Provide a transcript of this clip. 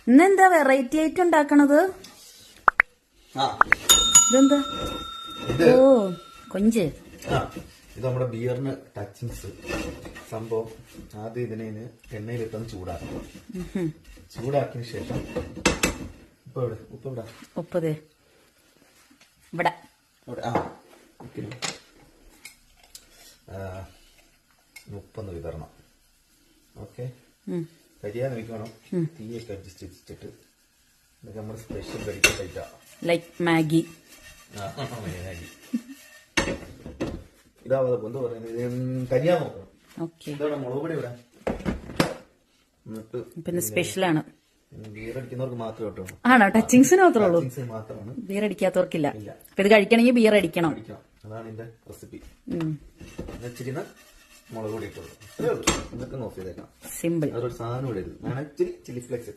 ഇന്നെന്താ വെറൈറ്റി ആയിട്ട് ഉണ്ടാക്കണത്? ഇതെന്താ? ഓ കൊഞ്ച്. ഇത് നമ്മുടെ ബിയറിന് ടച്ചിങ്സ് സംഭവം. ആദ്യം ഇതിനെ എണ്ണയിലിട്ടൊന്ന് ചൂടാക്കണം. ചൂടാക്കിയ ശേഷം ഉപ്പ് ഇവിടെ 30 വിതരണം. ഓക്കെ, കരിയാൻ വെക്കണം. തീയൊക്കെ അഡ്ജസ്റ്റ് ചെയ്തിട്ട് ഇതൊക്കെ നമ്മുടെ സ്പെഷ്യൽ വെടിക്കൽ ഐറ്റാ, ലൈക്ക് മാഗി. ഇതാവാതെ എന്താ പറയുന്നത്, കരിയാൻ നോക്കണം. ഇതവിടെ മുളക് പൊടി ഇവിടെ. എന്നിട്ട് പിന്നെ സ്പെഷ്യലാണ്. ബിയർ അടിക്കുന്നവർക്ക് മാത്രമേ കേട്ടോ. ആണോ? ടച്ചിങ്സിന് മാത്രമേ ഉള്ളൂ, മാത്രമാണ്. ബിയർ അടിക്കാത്തവർക്കില്ല. അപ്പൊ ഇത് കഴിക്കണമെങ്കിൽ ബിയർ അടിക്കണം. അതാണ് ഇതിന്റെ റെസിപ്പി. വെച്ചിരിക്കുന്ന മുളക് പൊടി ഇട്ടുള്ളൂ. ഇതൊക്കെ നോക്കി ചെയ്തേക്കാം. സിമ്പിൾ. അതൊരു സാധനം ഇവിടെ ചില്ലി ഫ്ലെക്സ്